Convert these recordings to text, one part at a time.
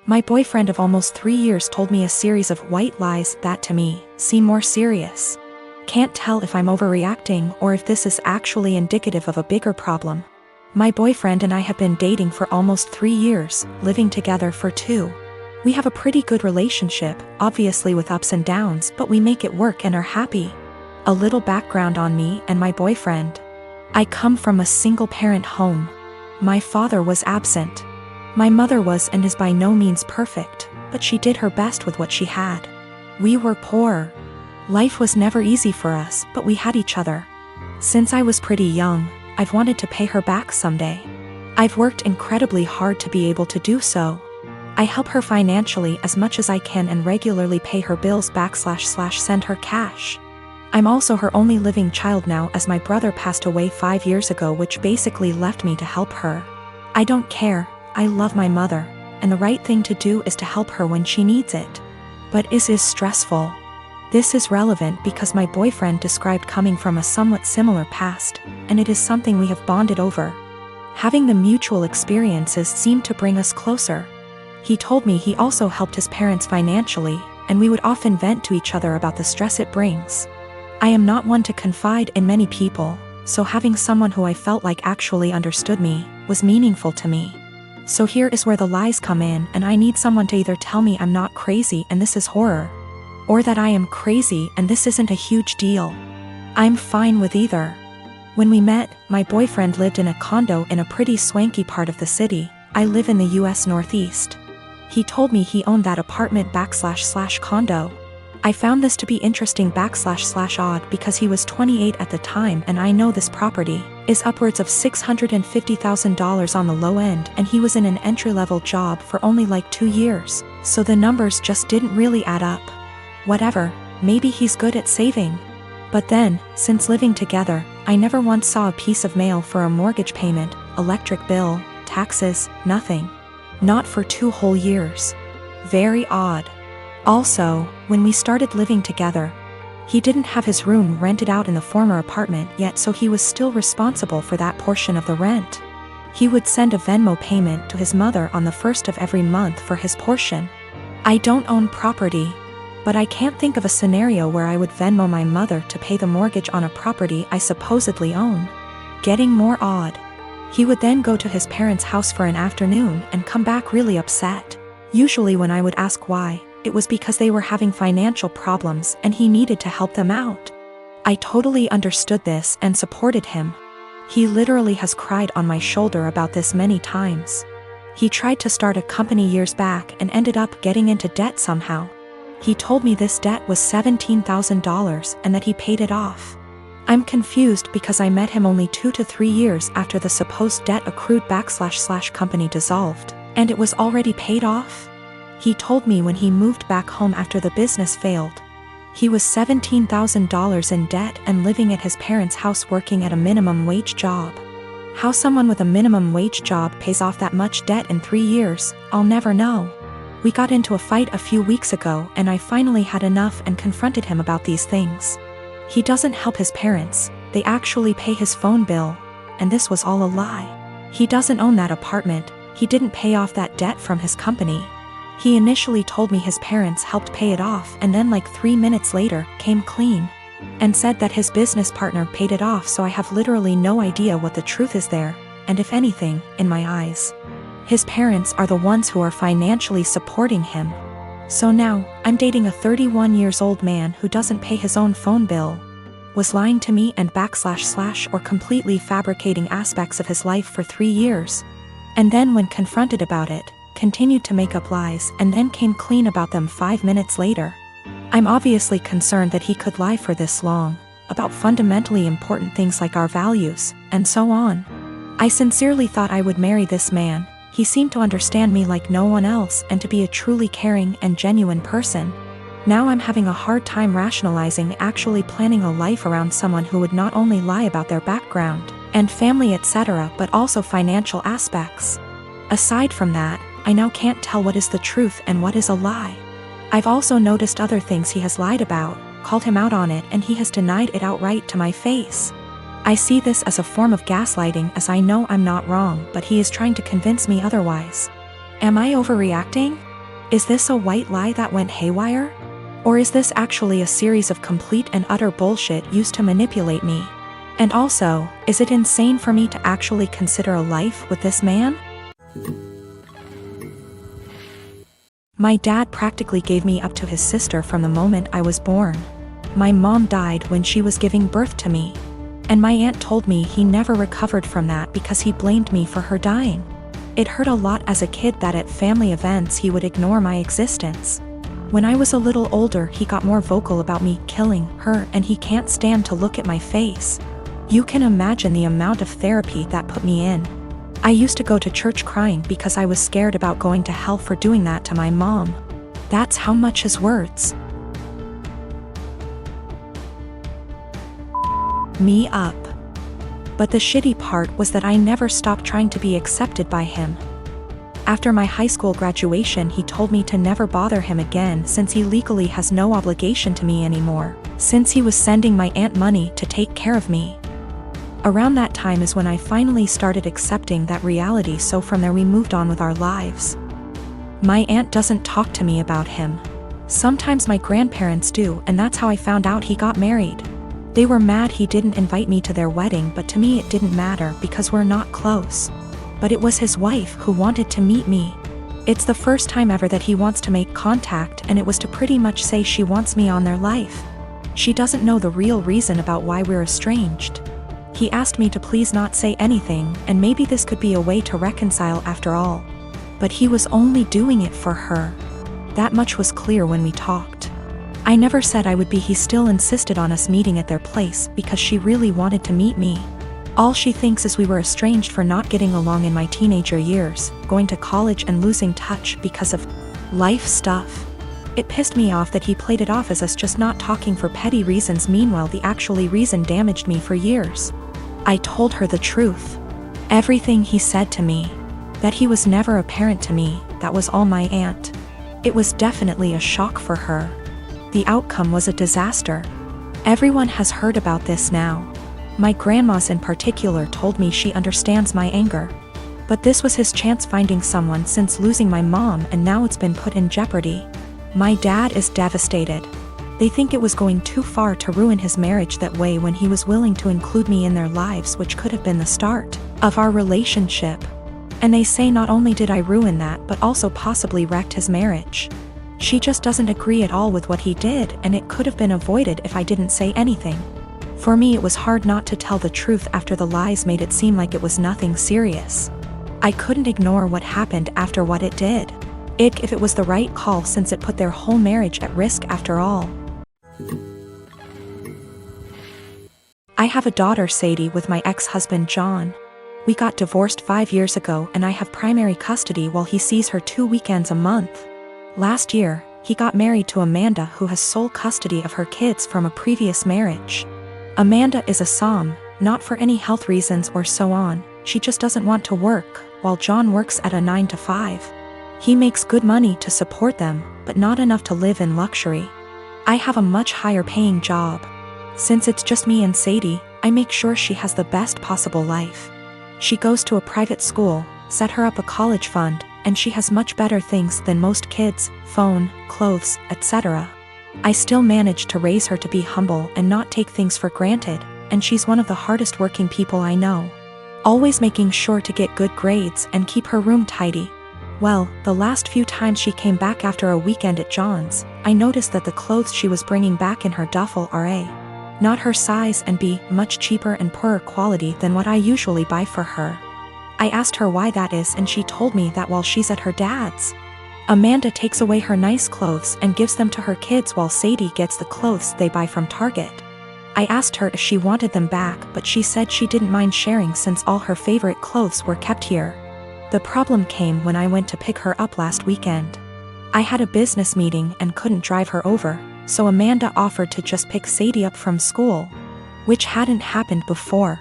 My boyfriend of almost 3 years told me a series of white lies that to me seem more serious. Can't tell if I'm overreacting or if this is actually indicative of a bigger problem. My boyfriend and I have been dating for almost 3 years, living together for 2. We have a pretty good relationship, obviously with ups and downs, but we make it work and are happy. A little background on me and my boyfriend. I come from a single-parent home. My father was absent. My mother was and is by no means perfect, but she did her best with what she had. We were poor. Life was never easy for us, but we had each other. Since I was pretty young, I've wanted to pay her back someday. I've worked incredibly hard to be able to do so. I help her financially as much as I can and regularly pay her bills //send her cash. I'm also her only living child now, as my brother passed away 5 years ago, which basically left me to help her. I don't care, I love my mother, and the right thing to do is to help her when she needs it. But is stressful. This is relevant because my boyfriend described coming from a somewhat similar past, and it is something we have bonded over. Having the mutual experiences seemed to bring us closer. He told me he also helped his parents financially, and we would often vent to each other about the stress it brings. I am not one to confide in many people, so having someone who I felt like actually understood me was meaningful to me. So here is where the lies come in, and I need someone to either tell me I'm not crazy and this is horror, or that I am crazy and this isn't a huge deal. I'm fine with either. When we met, my boyfriend lived in a condo in a pretty swanky part of the city. I live in the US Northeast. He told me he owned that apartment / condo. I found this to be interesting / odd because he was 28 at the time, and I know this property is upwards of $650,000 on the low end, and he was in an entry-level job for only like 2 years, so the numbers just didn't really add up. Whatever, maybe he's good at saving. But then, since living together, I never once saw a piece of mail for a mortgage payment, electric bill, taxes, nothing. Not for 2 whole years. Very odd. Also, when we started living together, he didn't have his room rented out in the former apartment yet, so he was still responsible for that portion of the rent. He would send a Venmo payment to his mother on the 1st of every month for his portion. I don't own property, but I can't think of a scenario where I would Venmo my mother to pay the mortgage on a property I supposedly own. Getting more odd. He would then go to his parents' house for an afternoon and come back really upset. Usually when I would ask why, it was because they were having financial problems and he needed to help them out. I totally understood this and supported him. He literally has cried on my shoulder about this many times. He tried to start a company years back and ended up getting into debt somehow. He told me this debt was $17,000 and that he paid it off. I'm confused because I met him only 2 to 3 years after the supposed debt accrued / company dissolved, and it was already paid off. He told me when he moved back home after the business failed, he was $17,000 in debt and living at his parents' house working at a minimum wage job. How someone with a minimum wage job pays off that much debt in 3 years, I'll never know. We got into a fight a few weeks ago and I finally had enough and confronted him about these things. He doesn't help his parents, they actually pay his phone bill, and this was all a lie. He doesn't own that apartment, he didn't pay off that debt from his company. He initially told me his parents helped pay it off and then like 3 minutes later, came clean. And said that his business partner paid it off, so I have literally no idea what the truth is there, and if anything, in my eyes. His parents are the ones who are financially supporting him. So now, I'm dating a 31 years old man who doesn't pay his own phone bill, was lying to me and / or completely fabricating aspects of his life for 3 years. And then when confronted about it, continued to make up lies and then came clean about them 5 minutes later. I'm obviously concerned that he could lie for this long, about fundamentally important things like our values, and so on. I sincerely thought I would marry this man. He seemed to understand me like no one else and to be a truly caring and genuine person. Now I'm having a hard time rationalizing actually planning a life around someone who would not only lie about their background and family etc., but also financial aspects. Aside from that, I now can't tell what is the truth and what is a lie. I've also noticed other things he has lied about, called him out on it, and he has denied it outright to my face. I see this as a form of gaslighting, as I know I'm not wrong, but he is trying to convince me otherwise. Am I overreacting? Is this a white lie that went haywire? Or is this actually a series of complete and utter bullshit used to manipulate me? And also, is it insane for me to actually consider a life with this man? My dad practically gave me up to his sister from the moment I was born. My mom died when she was giving birth to me. And my aunt told me he never recovered from that because he blamed me for her dying. It hurt a lot as a kid that at family events he would ignore my existence. When I was a little older, he got more vocal about me killing her, and he can't stand to look at my face. You can imagine the amount of therapy that put me in. I used to go to church crying because I was scared about going to hell for doing that to my mom. That's how much his words me up. But the shitty part was that I never stopped trying to be accepted by him. After my high school graduation, he told me to never bother him again since he legally has no obligation to me anymore, since he was sending my aunt money to take care of me. Around that time is when I finally started accepting that reality, so from there we moved on with our lives. My aunt doesn't talk to me about him. Sometimes my grandparents do, and that's how I found out he got married. They were mad he didn't invite me to their wedding, but to me it didn't matter because we're not close. But it was his wife who wanted to meet me. It's the first time ever that he wants to make contact, and it was to pretty much say she wants me on their life. She doesn't know the real reason about why we're estranged. He asked me to please not say anything, and maybe this could be a way to reconcile after all. But he was only doing it for her. That much was clear when we talked. I never said I would be. He still insisted on us meeting at their place because she really wanted to meet me. All she thinks is we were estranged for not getting along in my teenager years, going to college and losing touch because of life stuff. It pissed me off that he played it off as us just not talking for petty reasons. Meanwhile, the actually reason damaged me for years. I told her the truth. Everything he said to me. That he was never a parent to me, that was all my aunt. It was definitely a shock for her. The outcome was a disaster. Everyone has heard about this now. My grandmas in particular told me she understands my anger. But this was his chance finding someone since losing my mom, and now it's been put in jeopardy. My dad is devastated. They think it was going too far to ruin his marriage that way when he was willing to include me in their lives, which could have been the start of our relationship. And they say not only did I ruin that, but also possibly wrecked his marriage. She just doesn't agree at all with what he did, and it could have been avoided if I didn't say anything. For me, it was hard not to tell the truth after the lies made it seem like it was nothing serious. I couldn't ignore what happened after what it did. If it was the right call, since it put their whole marriage at risk after all. I have a daughter, Sadie, with my ex-husband John. We got divorced 5 years ago, and I have primary custody while he sees her 2 weekends a month. Last year, he got married to Amanda, who has sole custody of her kids from a previous marriage. Amanda is a SOM, not for any health reasons or so on, she just doesn't want to work, while John works at a 9 to 5. He makes good money to support them, but not enough to live in luxury. I have a much higher paying job. Since it's just me and Sadie, I make sure she has the best possible life. She goes to a private school, set her up a college fund, and she has much better things than most kids: phone, clothes, etc. I still manage to raise her to be humble and not take things for granted, and she's one of the hardest working people I know. Always making sure to get good grades and keep her room tidy. Well, the last few times she came back after a weekend at John's, I noticed that the clothes she was bringing back in her duffel are A, not her size, and B, much cheaper and poorer quality than what I usually buy for her. I asked her why that is, and she told me that while she's at her dad's, Amanda takes away her nice clothes and gives them to her kids while Sadie gets the clothes they buy from Target. I asked her if she wanted them back, but she said she didn't mind sharing since all her favorite clothes were kept here. The problem came when I went to pick her up last weekend. I had a business meeting and couldn't drive her over, so Amanda offered to just pick Sadie up from school, which hadn't happened before.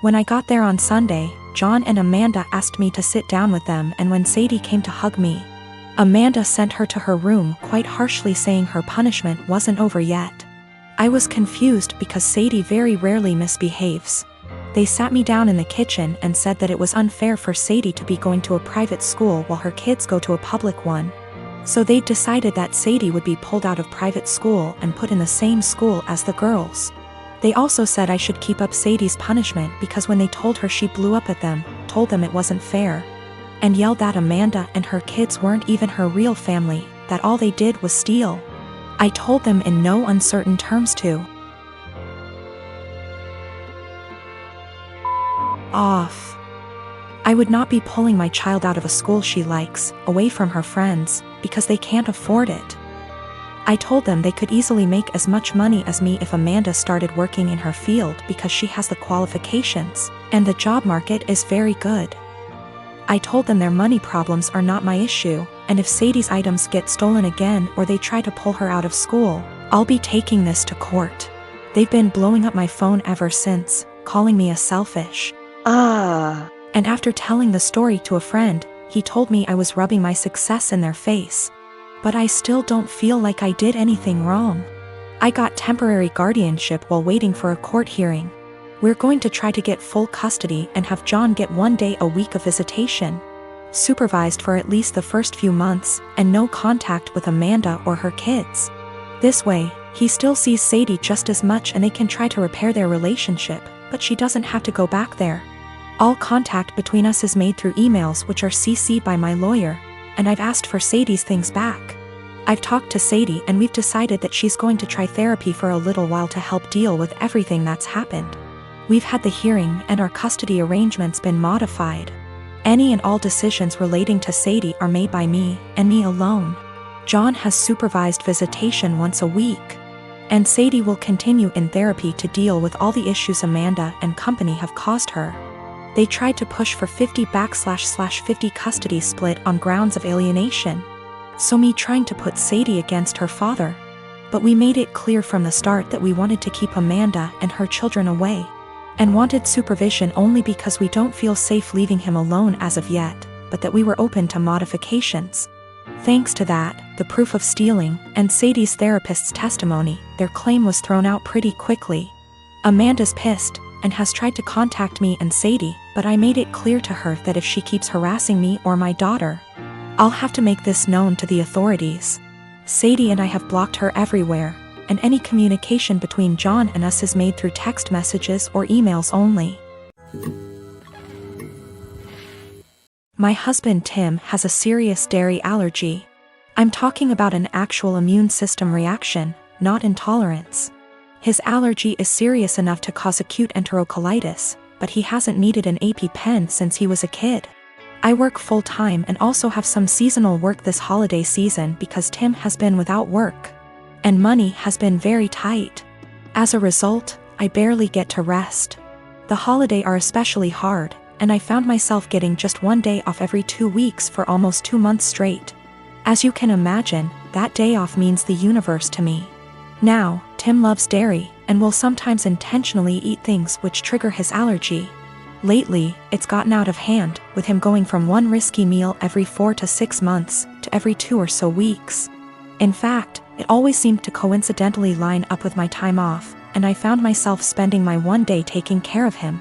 When I got there on Sunday, John and Amanda asked me to sit down with them, and when Sadie came to hug me, Amanda sent her to her room quite harshly, saying her punishment wasn't over yet. I was confused because Sadie very rarely misbehaves. They sat me down in the kitchen and said that it was unfair for Sadie to be going to a private school while her kids go to a public one. So they decided that Sadie would be pulled out of private school and put in the same school as the girls. They also said I should keep up Sadie's punishment because when they told her she blew up at them, told them it wasn't fair, and yelled that Amanda and her kids weren't even her real family, that all they did was steal. I told them in no uncertain terms to off. I would not be pulling my child out of a school she likes, away from her friends, because they can't afford it. I told them they could easily make as much money as me if Amanda started working in her field because she has the qualifications, and the job market is very good. I told them their money problems are not my issue, and if Sadie's items get stolen again or they try to pull her out of school, I'll be taking this to court. They've been blowing up my phone ever since, calling me a selfish. And after telling the story to a friend, he told me I was rubbing my success in their face. But I still don't feel like I did anything wrong. I got temporary guardianship while waiting for a court hearing. We're going to try to get full custody and have John get 1 day a week of visitation, supervised for at least the first few months, and no contact with Amanda or her kids. This way, he still sees Sadie just as much and they can try to repair their relationship, but she doesn't have to go back there. All contact between us is made through emails which are CC'd by my lawyer, and I've asked for Sadie's things back. I've talked to Sadie and we've decided that she's going to try therapy for a little while to help deal with everything that's happened. We've had the hearing and our custody arrangements been modified. Any and all decisions relating to Sadie are made by me, and me alone. John has supervised visitation once a week. And Sadie will continue in therapy to deal with all the issues Amanda and company have caused her. They tried to push for 50/50 custody split on grounds of alienation. So me trying to put Sadie against her father. But we made it clear from the start that we wanted to keep Amanda and her children away, and wanted supervision only because we don't feel safe leaving him alone as of yet, but that we were open to modifications. Thanks to that, the proof of stealing, and Sadie's therapist's testimony, their claim was thrown out pretty quickly. Amanda's pissed, and has tried to contact me and Sadie, but I made it clear to her that if she keeps harassing me or my daughter, I'll have to make this known to the authorities. Sadie and I have blocked her everywhere, and any communication between John and us is made through text messages or emails only. My husband Tim has a serious dairy allergy. I'm talking about an actual immune system reaction, not intolerance. His allergy is serious enough to cause acute enterocolitis, but he hasn't needed an EpiPen since he was a kid. I work full-time and also have some seasonal work this holiday season because Tim has been without work, and money has been very tight. As a result, I barely get to rest. The holidays are especially hard, and I found myself getting just 1 day off every 2 weeks for almost 2 months straight. As you can imagine, that day off means the universe to me. Now, Tim loves dairy, and will sometimes intentionally eat things which trigger his allergy. Lately, it's gotten out of hand, with him going from one risky meal every 4 to 6 months, to every 2 or so weeks. In fact, it always seemed to coincidentally line up with my time off, and I found myself spending my 1 day taking care of him.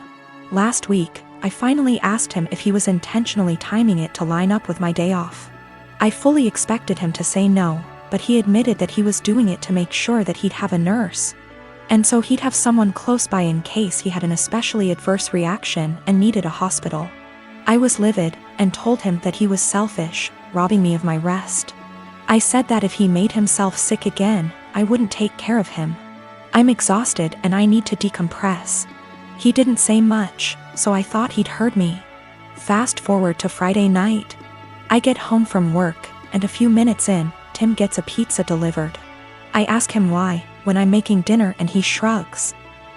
Last week, I finally asked him if he was intentionally timing it to line up with my day off. I fully expected him to say no, but he admitted that he was doing it to make sure that he'd have a nurse, and so he'd have someone close by in case he had an especially adverse reaction and needed a hospital. I was livid, and told him that he was selfish, robbing me of my rest. I said that if he made himself sick again, I wouldn't take care of him. I'm exhausted and I need to decompress. He didn't say much, so I thought he'd heard me. Fast forward to Friday night. I get home from work, and a few minutes in, Tim gets a pizza delivered. I ask him why, when I'm making dinner, and he shrugs.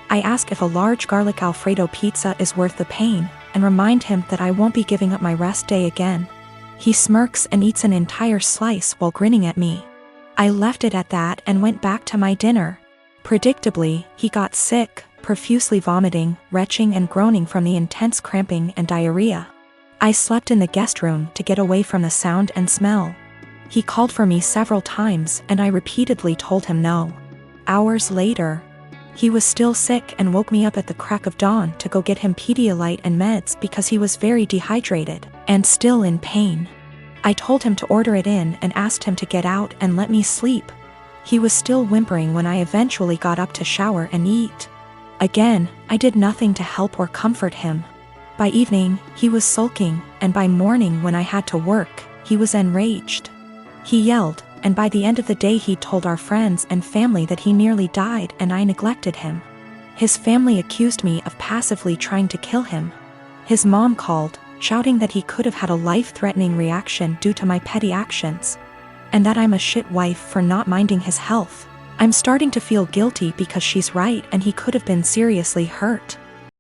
I ask if a large garlic Alfredo pizza is worth the pain, and remind him that I won't be giving up my rest day again. He smirks and eats an entire slice while grinning at me. I left it at that and went back to my dinner. Predictably, he got sick, profusely vomiting, retching and groaning from the intense cramping and diarrhea. I slept in the guest room to get away from the sound and smell. He called for me several times and I repeatedly told him no. Hours later, he was still sick and woke me up at the crack of dawn to go get him Pedialyte and meds because he was very dehydrated and still in pain. I told him to order it in and asked him to get out and let me sleep. He was still whimpering when I eventually got up to shower and eat. Again, I did nothing to help or comfort him. By evening, he was sulking, and by morning when I had to work, he was enraged. He yelled, and by the end of the day he told our friends and family that he nearly died and I neglected him. His family accused me of passively trying to kill him. His mom called, shouting that he could have had a life-threatening reaction due to my petty actions, and that I'm a shit wife for not minding his health. I'm starting to feel guilty because she's right and he could have been seriously hurt.